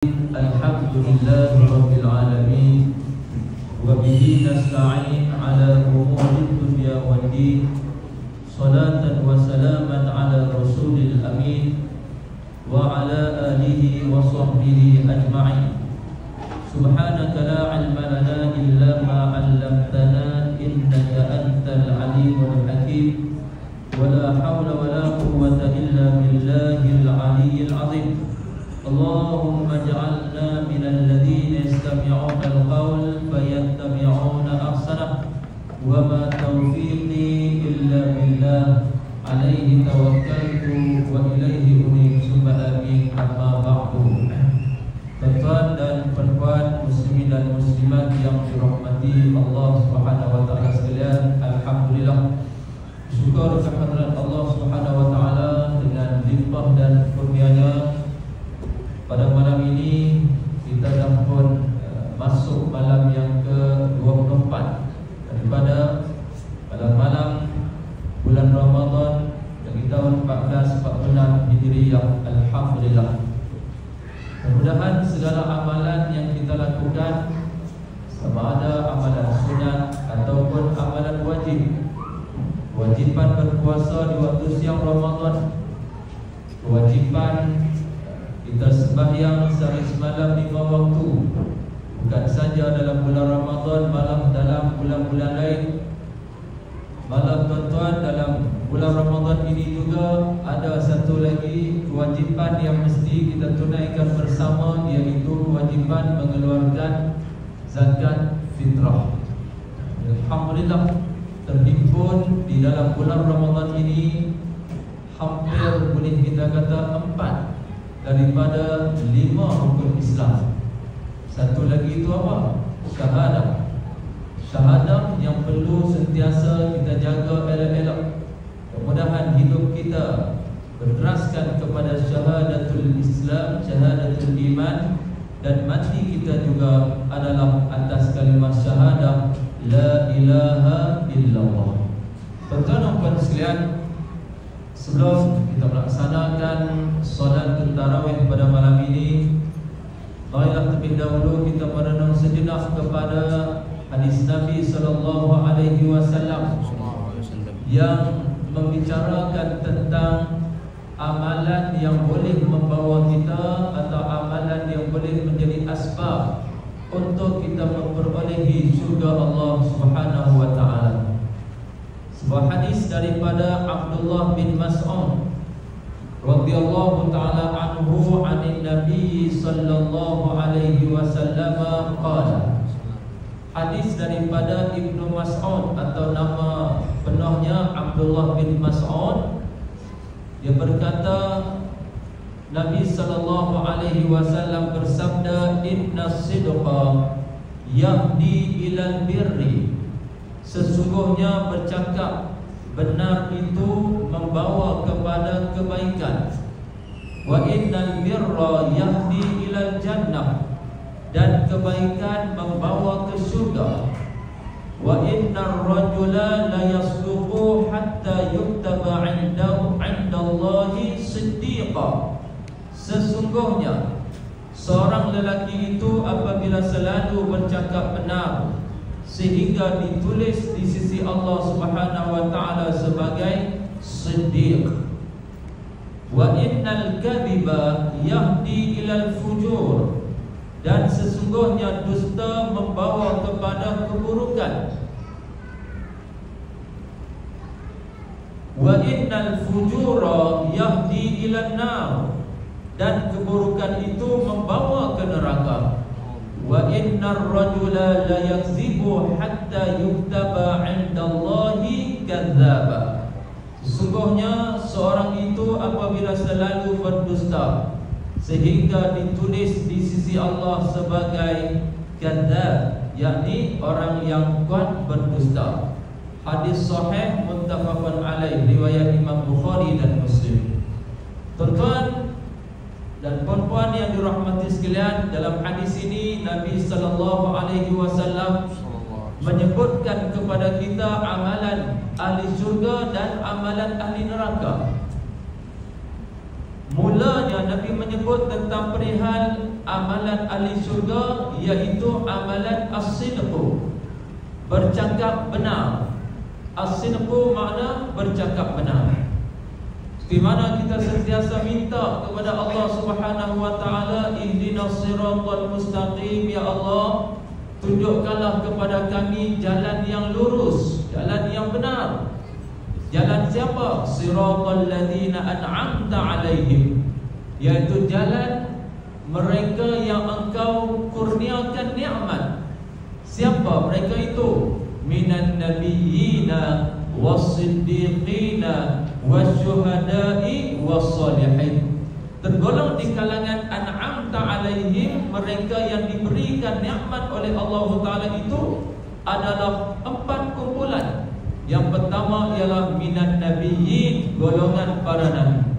Alhamdulillahi Rabbil Alamin. Wa bihi nasta'in ala umuri dunya waddin. Salatan wa salaman ala rasulil amin wa ala alihi wa sahbihi ajma'in. Subhanaka la ilma lana illa ma 'allamtana innaka antal alimul hakim. Wa la hawla wa la quwwata illa billahil aliyyil azim. Allahumma ja'alna minal ladzina yastami'una al-qawl fayattabi'una ahsanah. Wa ma taufiqi illa billah, alaihi tawakkaltu wa ilaihi unib. Summa amin. Amma ba'du. Tuan-tuan dan puan-puan muslimin dan muslimat yang dirahmati Allah Subhanahu wa taala sekalian, alhamdulillah, syukur kehadirat Allah Subhanahu wa taala dengan limpah dan kurnia-Nya. Pada malam ini kita dah pun masuk malam yang ke-24 daripada malam bulan Ramadan dari tahun 1446 Hijriah. Alhamdulillah. Mudah-mudahan segala amalan yang kita lakukan, sama ada amalan sunat ataupun amalan wajib, kewajiban berpuasa di waktu siang Ramadan, kewajipan kita sembahyang sehari semalam 5 waktu, bukan saja dalam bulan Ramadan, malah dalam bulan-bulan lain. Malah tuan-tuan, dalam bulan Ramadan ini juga ada satu lagi kewajipan yang mesti kita tunaikan bersama, iaitu kewajipan mengeluarkan zakat fitrah. Alhamdulillah, terhimpun di dalam bulan Ramadan ini hampir boleh kita kata 4 daripada 5 rukun Islam. Satu lagi itu apa? Syahadah. Syahadah yang perlu sentiasa kita jaga elok-elok. Mudah-mudahan hidup kita berteraskan kepada syahadatul Islam, syahadatul iman, dan mati kita juga adalah atas kalimah syahadah la ilaha illallah. Tuan-tuan dan puan sekalian, sebelum kita melaksanakan solat tarawih pada malam ini, marilah terlebih dahulu kita merenung sejenak kepada hadis Nabi sallallahu alaihi wasallam yang membicarakan tentang amalan yang boleh membawa kita, atau amalan yang boleh menjadi asbab untuk kita memperolehi syurga Allah Subhanahu wa taala. Sebuah hadis daripada Abdullah bin Mas'ud radhiyallahu taala anhu, anin Nabi sallallahu alaihi wasallam qala. Hadis daripada Ibnu Mas'ud, atau nama penuhnya Abdullah bin Mas'ud. Dia berkata, Nabi sallallahu alaihi wasallam bersabda, inna sidqa yahdi ilal birri. Sesungguhnya bercakap benar itu membawa kepada kebaikan. Wa innal birra yahdi ilal jannah. Dan kebaikan membawa ke syurga. Wa innar rajula la yasduqu hatta yuktaba 'indallahi siddiqa. Sesungguhnya seorang lelaki itu apabila selalu bercakap benar, sehingga ditulis di sisi Allah Subhanahu wa taala sebagai siddiq. Wa innal kadhiba yahdi ilal fujur. Dan sesungguhnya dusta membawa kepada keburukan. Wa innal fujura yahdi ilan nar. Dan keburukan itu membawa ke neraka. Wa innar rajula la yakzibu hatta yuktaba 'indallahi kadzdzaba. Sesungguhnya seorang itu apabila selalu berdusta, sehingga ditulis di sisi Allah sebagai kadzdzab, yakni orang yang kuat berdusta. Hadis sahih muttafaqun alaih, riwayat Imam Bukhari dan Muslim. Tuan-tuan dan puan-puan yang dirahmati sekalian, dalam hadis ini Nabi sallallahu alaihi wasallam menyebutkan kepada kita amalan ahli syurga dan amalan ahli neraka. mulanya Nabi menyebut tentang perihal amalan ahli syurga, iaitu amalan as-sidqu, bercakap benar. As-sidqu makna bercakap benar. Di mana kita sentiasa minta kepada Allah Subhanahu wa taala, ihdinas siratal mustaqim, ya Allah, tunjukkanlah kepada kami jalan yang lurus, jalan yang benar. Jalan siapa? Siratal ladzina an'amta alaihim, yaitu jalan mereka yang engkau kurniakan nikmat. Siapa mereka itu? Minan nabiyyina was-siddiqina wasyuhada'i was-salihin. Tergolong di kalangan an'amta alaihim, mereka yang diberikan nikmat oleh Allah Ta'ala itu adalah 4 kumpulan. Yang pertama ialah minan nabiyyin, golongan para nabi.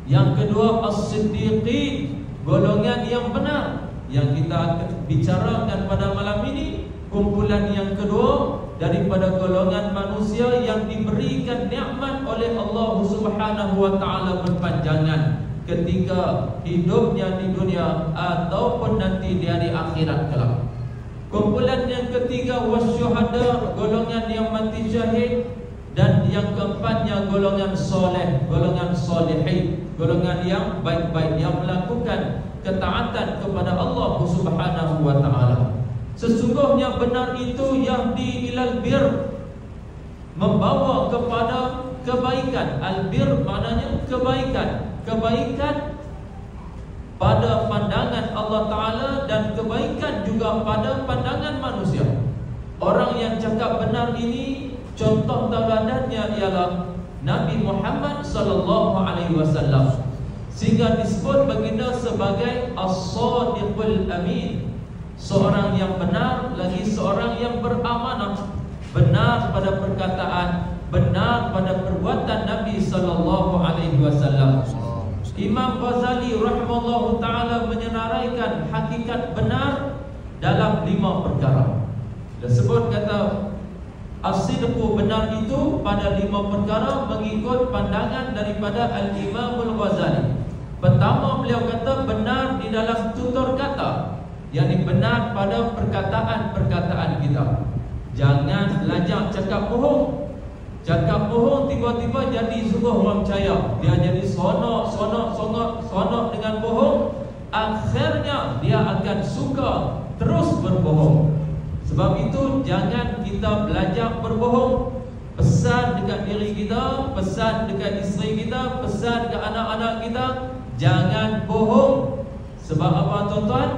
Yang kedua as-siddiqin, golongan yang benar. Yang kita akan bicarakan pada malam ini, kumpulan yang kedua daripada golongan manusia yang diberikan nikmat oleh Allah Subhanahu wa taala berpanjangan ketika hidupnya di dunia ataupun nanti di hari akhirat kelak. Kumpulan yang ketiga wasyuhada, golongan yang mati syahid. Dan yang keempatnya golongan soleh, golongan solehin, golongan yang baik-baik, yang melakukan ketaatan kepada Allah Subhanahu wa taala. Sesungguhnya benar itu yahdi ilal bir, membawa kepada kebaikan. Al-bir maknanya kebaikan. Kebaikan pada pandangan Allah Ta'ala dan kebaikan juga pada pandangan manusia. Orang yang cakap benar ini, contoh teladannya ialah Nabi Muhammad sallallahu alaihi wasallam, sehingga disebut baginda sebagai as-sadiqul amin, seorang yang benar, lagi seorang yang beramanah. Benar pada perkataan, benar pada perbuatan Nabi sallallahu alaihi wasallam. Imam Ghazali rahimahullahu taala menyenaraikan hakikat benar dalam 5 perkara. Dia sebut kata as-sidqu, benar itu pada 5 perkara mengikut pandangan daripada Al-Imam Al-Ghazali. Pertama, beliau kata benar di dalam tutur kata, yakni benar pada perkataan-perkataan kita. Jangan belajar cakap bohong. Cakap bohong tiba-tiba jadi sungguh orang percaya. Dia jadi sonok dengan bohong. Akhirnya dia akan suka terus berbohong. Sebab itu jangan kita belajar berbohong. Pesan dekat diri kita, pesan dekat isteri kita, pesan ke anak-anak kita, jangan bohong. Sebab apa tuan-tuan?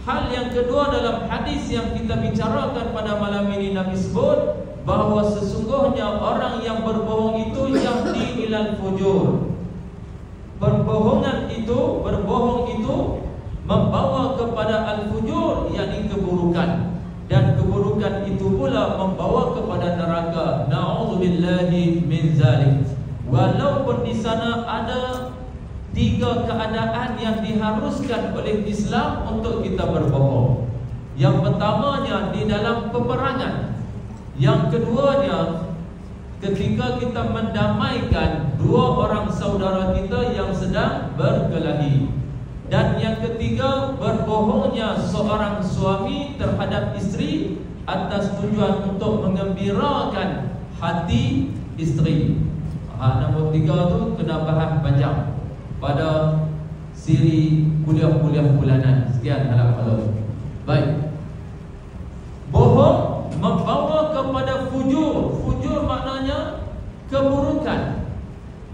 Hal yang kedua dalam hadis yang kita bicarakan pada malam ini, Nabi sebut bahawa sesungguhnya orang yang berbohong itu yahdi ilal fujur. Berbohong itu membawa kepada al-fujur, yakni keburukan. Dan keburukan itu pula membawa kepada neraka. Na'udzubillahi min zalik. Walaupun di sana ada 3 keadaan yang diharuskan oleh Islam untuk kita berbohong. Yang pertamanya di dalam peperangan. Yang keduanya ketika kita mendamaikan 2 orang saudara kita yang sedang berkelahi. Dan yang ketiga, berbohongnya seorang suami terhadap isteri atas tujuan untuk mengembirakan hati isteri. Nombor 3 tu kena bahas panjang pada siri kuliah-kuliah bulanan. Sekian harap kalau. Baik. Bohong membawa kepada fujur. Fujur maknanya keburukan.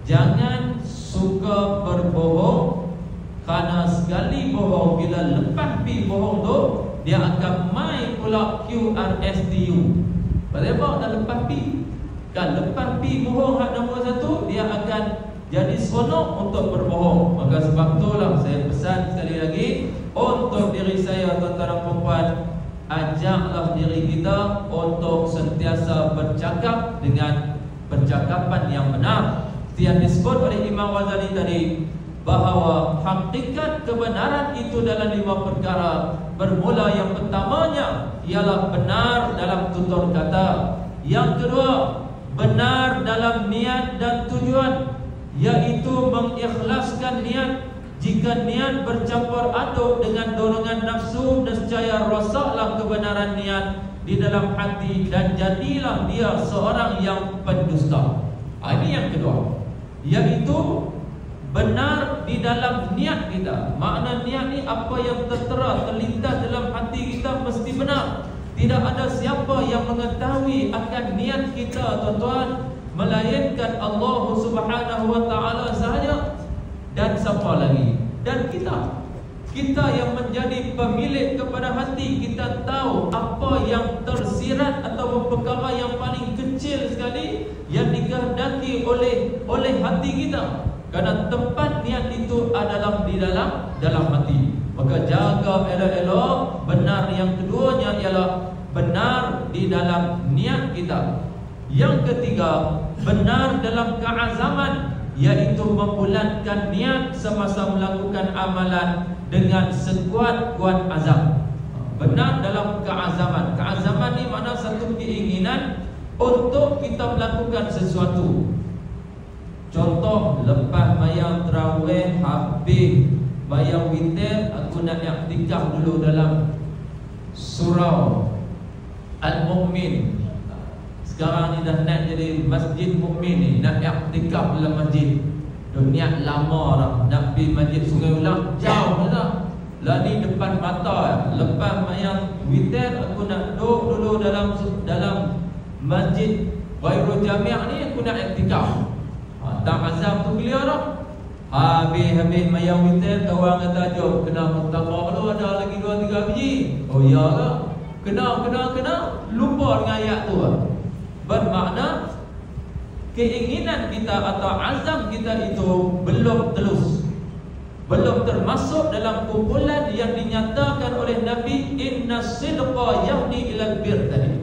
Jangan suka berbohong, kerana sekali bohong, bila lepas pi bohong tu, dia akan main pula QRSTU. Bagaimana dah lepas pi? Kan lepas pi bohong hak nombor 1, dia akan jadi seronok untuk berbohong. Maka sebab itulah saya pesan sekali lagi untuk diri saya, tuan-tuan dan puan, ajaklah diri kita untuk sentiasa bercakap dengan percakapan yang benar. Yang disebut oleh Imam Ghazali tadi, bahawa hakikat kebenaran itu dalam 5 perkara. Bermula yang pertamanya ialah benar dalam tutur kata. Yang kedua, benar dalam niat dan tujuan. yaitu mengikhlaskan niat. Jika niat bercampur aduk dengan dorongan nafsu, nescaya rosaklah kebenaran niat di dalam hati dan jadilah dia seorang yang pendusta. Ini yang kedua, yaitu benar di dalam niat kita. Makna niat ni apa yang tertera, terlintas dalam hati kita mesti benar. Tidak ada siapa yang mengetahui akan niat kita, tuan-tuan, melainkan Allah Subhanahu wa taala sahaja. Dan siapa lagi? Dan kita yang menjadi pemilik kepada hati. Kita tahu apa yang tersirat atau perkara yang paling kecil sekali yang dikehendaki oleh hati kita. Kerana tempat niat itu adalah di dalam hati. Maka jaga elok-elok. Benar yang keduanya ialah benar di dalam niat kita. Yang ketiga, benar dalam keazaman, yaitu membulatkan niat semasa melakukan amalan dengan sekuat-kuat azam. Benar dalam keazaman. Keazaman ni makna satu keinginan untuk kita melakukan sesuatu. Contoh, lepas mayang tarawih, habis mayang witir, aku nak iktikaf dulu dalam surau Al-Mu'min. Sekarang ni dah naik jadi Masjid Mukmin ni, nak iktikaf dalam masjid. Niat lama dah nak pergi Masjid Sungai Ulang, jauh dah. Lah ni depan mata. Lepas mayang witir, aku nak duduk dulu dalam Masjid Ghairul Jami' ni, aku nak iktikaf. Tak azam tu clear dah. Habis mayang witir, kawan kata jom kena mutabak dulu, ada lagi 2-3 biji. Oh ya ke? Kena lupa dengan ayat tu. Bermakna keinginan kita atau azam kita itu belum telus, belum termasuk dalam kumpulan yang dinyatakan oleh Nabi, inna sidqa yahdi ilal bir tadi.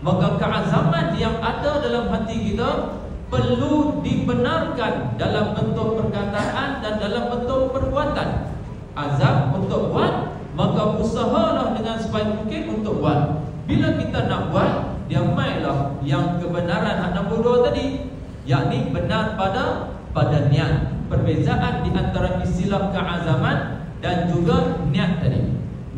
Maka keazaman yang ada dalam hati kita perlu dibenarkan dalam bentuk perkataan dan dalam bentuk perbuatan. Azam untuk buat, maka usahalah dengan sebaik mungkin untuk buat. Bila kita nak buat, dia mainlah yang kebenaran hak nombor 2 tadi, yakni benar pada niat. Perbezaan di antara istilah keazaman dan juga niat tadi.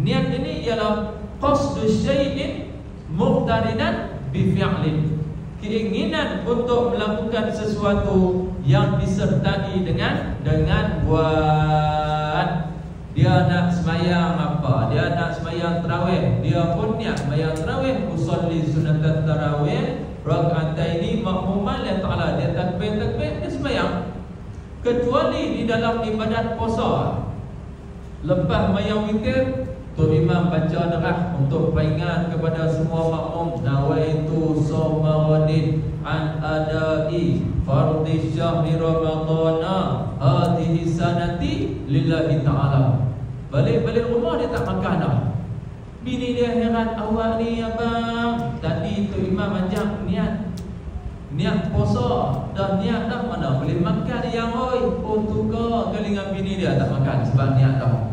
Niat ini ialah qasdu syai'in muqtarinan bi fi'lin. Keinginan untuk melakukan sesuatu yang disertai dengan buat. Dia nak sembahyang apa? Dia nak sembahyang tarawih. Dia pun niat sembahyang tarawih, usolli sunnatat tarawih rak'ataini makmuman li ta'ala. Dia takbir, dia sembahyang. Kecuali di dalam ibadat puasa. Lepas sembahyang witir, Tok Imam baca derah untuk peringat kepada semua makmum, nawaitu sawmawadin an adai fardhi syahri ramadhana hadhihi sanati lillahi ta'ala. Balik rumah dia tak makan dah. Bini dia heran, awak ni abang, tadi Tok Imam ajak niat puasa, dah niat dah, mana boleh makan yang oi. Oh tukar kali dengan bini dia tak makan sebab niat dah.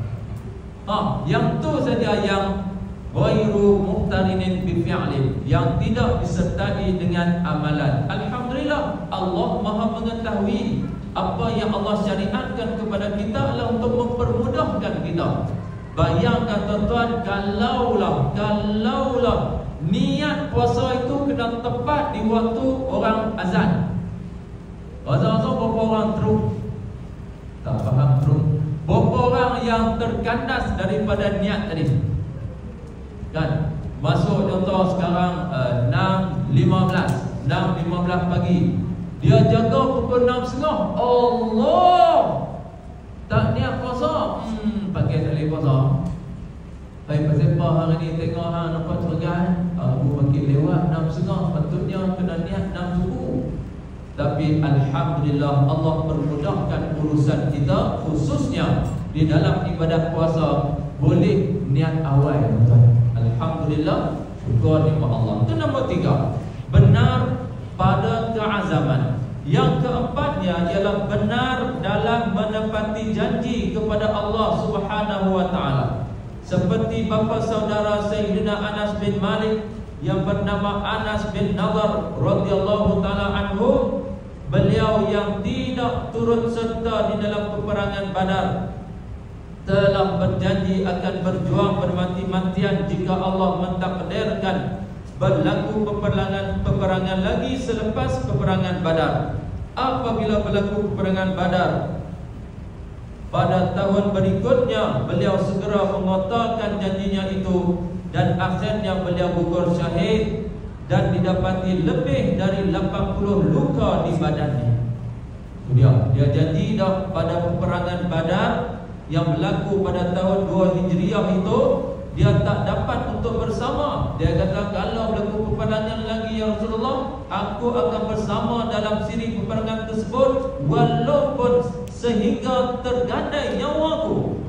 Yang tu saja yang ghairu muqtarinin bi fi'lin, yang tidak disertai dengan amalan. Alhamdulillah, Allah Maha mengetahui apa yang Allah syariatkan kepada kita adalah untuk mempermudahkan kita. Bayangkan tuan-tuan, kalaulah niat puasa itu kena tepat di waktu orang azan. Azan berapa orang teruk? Tak faham teruk. Berapa orang yang terkandas daripada niat tadi? Kan? Masuk contoh sekarang 6.15 pagi. Dia jaga pukul 6.30. Allah, tak niat puasa. Pakai tak boleh puasa. Hai pasal apa hari ni tengok nampak tergan. Aku makin lewat 6.30. Patutnya kena niat 6 subuh. Tapi alhamdulillah Allah permudahkan urusan kita, khususnya di dalam ibadat puasa boleh niat awal. Alhamdulillah, syukur nikmat Allah. Itu nombor 3, benar pada keazaman. Yang keempatnya ialah benar dalam menepati janji kepada Allah Subhanahu wa taala. Seperti bapa saudara Sayyidina Anas bin Malik yang bernama Anas bin Nadhr radhiyallahu taala anhu, beliau yang tidak turut serta di dalam peperangan Badar telah berjanji akan berjuang bermati-matian jika Allah mentakdirkan berlaku peperangan lagi selepas peperangan Badar. Apabila berlaku peperangan Badar, pada tahun berikutnya beliau segera mengotalkan janjinya itu dan akhirnya beliau gugur syahid dan didapati lebih dari 80 luka di badannya. Dia janji dah pada peperangan Badar yang berlaku pada tahun 2 Hijriah itu, dia tak dapat untuk bersama. Dia kata, kalau berlaku peperangan lagi ya Rasulullah, aku akan bersama dalam siri peperangan tersebut walaupun sehingga tergadai nyawaku.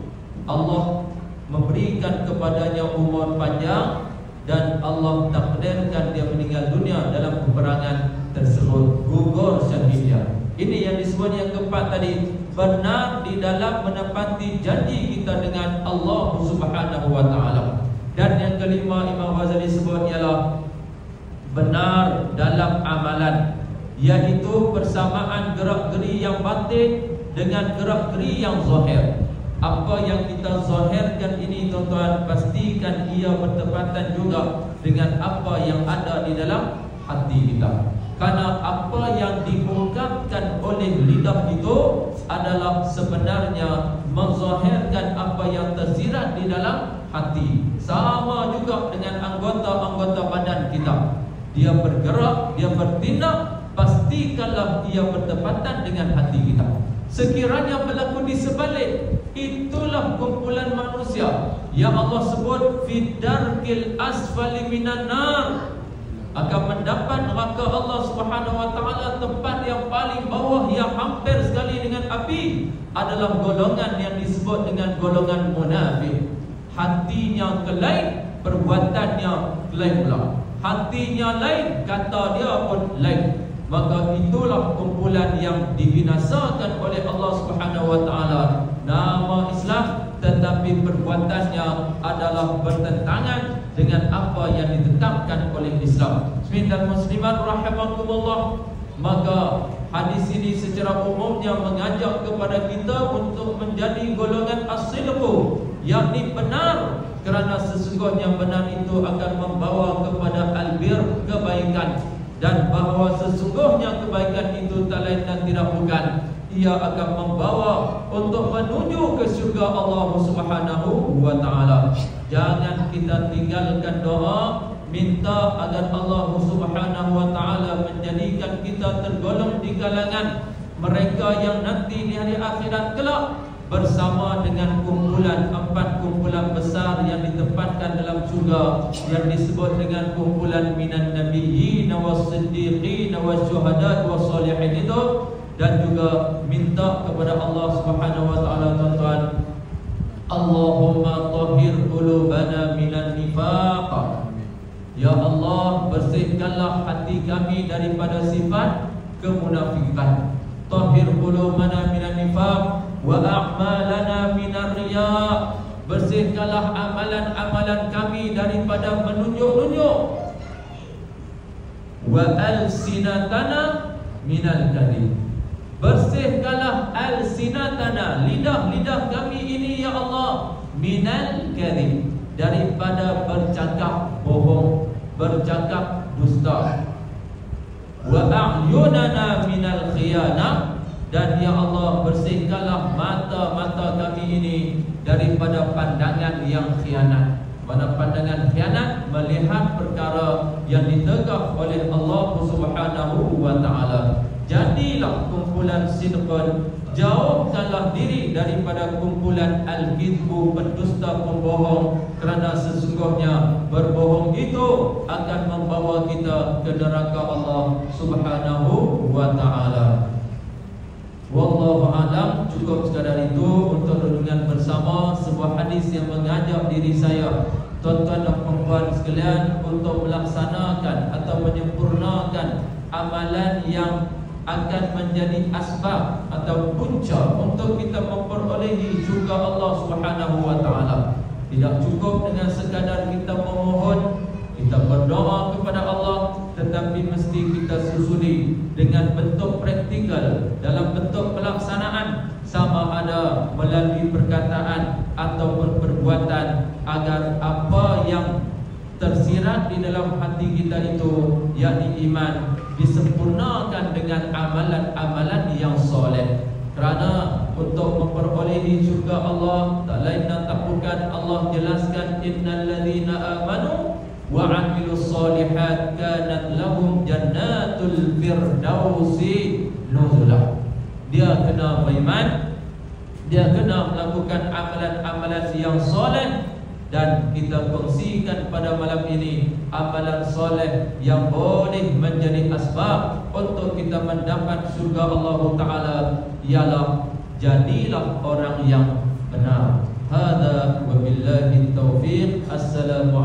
Allah memberikan kepadanya umur panjang dan Allah takdirkan dia meninggal dunia dalam peperangan tersebut, gugur syahid dia. Ini yang disebut yang keempat tadi, benar di dalam menepati janji kita dengan Allah Subhanahu wa taala. Dan yang kelima Imam Ghazali sebut ialah benar dalam amalan, iaitu persamaan gerak-geri yang batin dengan gerak-geri yang zahir. Apa yang kita zahirkan ini tuan-tuan, pastikan ia bertepatan juga dengan apa yang ada di dalam hati kita. Karena apa yang diungkapkan oleh lidah itu adalah sebenarnya menzahirkan apa yang tersirat di dalam hati. Sama juga dengan anggota-anggota badan kita. Dia bergerak, dia bertindak, pastikanlah ia bertepatan dengan hati kita. Sekiranya berlaku di sebalik, itulah kumpulan manusia yang Allah sebut fidarkil asfali minan nar, akan mendapat neraka Allah Subhanahu wa taala, tempat yang paling bawah yang hampir sekali dengan api, adalah golongan yang disebut dengan golongan munafik. Hatinya lain, perbuatannya lain pula. Hatinya lain, kata dia pun lain. Maka itulah kumpulan yang dibinasakan oleh Allah Subhanahu wa taala. Nama Islam tetapi perbuatannya adalah bertentangan dengan apa yang ditetapkan oleh Islam. Bismillah muslimat rahimakumullah. Maka hadis ini secara umumnya mengajak kepada kita untuk menjadi golongan as-sidqu, yakni benar, kerana sesungguhnya benar itu akan membawa kepada albir, kebaikan, dan bahawa sesungguhnya kebaikan itu tak lain dan tidak bukan, ia akan membawa untuk menuju ke syurga Allah Subhanahu wa taala. Jangan kita tinggalkan doa, minta agar Allah Subhanahu wa taala menjadikan kita tergolong di kalangan mereka yang nanti di hari akhirat kelak bersama dengan kumpulan 4 kumpulan besar yang ditempatkan dalam syurga, yang disebut dengan kumpulan minan nabiyyin was-siddiqin wasyuhada was-shalihin itu. Dan juga minta kepada Allah Subhanahu wa taala tuan-tuan, Allahumma tahhir qulubana minan nifaq. Ya Allah, bersihkanlah hati kami daripada sifat kemunafikan. Tahhir qulubana minan nifaq wa a'malana minar riya. Bersihkanlah amalan-amalan kami daripada menunjuk-nunjuk. Wa alsinatana minal kadhib. Bersihkanlah alsinatana, lidah-lidah kami ini ya Allah, minal kadhib, daripada bercakap bohong, bercakap dusta. Wa a'yunana minal khiyanah, dan ya Allah bersihkanlah mata-mata kami ini daripada pandangan yang khianat. Mana pandangan khianat, melihat perkara yang ditegak oleh Allah Subhanahu wa taala. Jadilah kumpulan sidqan, jauhkanlah diri daripada kumpulan al-kidbu, pendusta, pembohong, kerana sesungguhnya berbohong itu akan membawa kita ke neraka Allah Subhanahu wa taala. Wallahu a'lam. Cukup sekadar itu untuk renungan bersama sebuah hadis yang mengajak diri saya, tuan-tuan dan puan-puan sekalian, untuk melaksanakan atau menyempurnakan amalan yang akan menjadi asbab atau punca untuk kita memperolehi syurga Allah Subhanahu wa taala. Tidak cukup dengan sekadar kita memohon, kita berdoa kepada Allah, tetapi mesti kita susuli dengan bentuk praktikal, dalam bentuk pelaksanaan, sama ada melalui perkataan ataupun perbuatan, agar apa yang tersirat di dalam hati kita itu, yakni iman, disempurnakan dengan amalan-amalan yang soleh. Kerana untuk memperolehi syurga Allah, tak lain dan tak bukan Allah jelaskan, innal ladzina amanu wa 'amilus solihat kanat lahum jannatul firdausi nuzula. Dia kena beriman, dia kena melakukan amalan-amalan yang soleh. Dan kita kongsikan pada malam ini amalan soleh yang boleh menjadi asbab untuk kita mendapat syurga Allah Ta'ala, ialah jadilah orang yang benar. Hada wa billahi taufiq. Assalamualaikum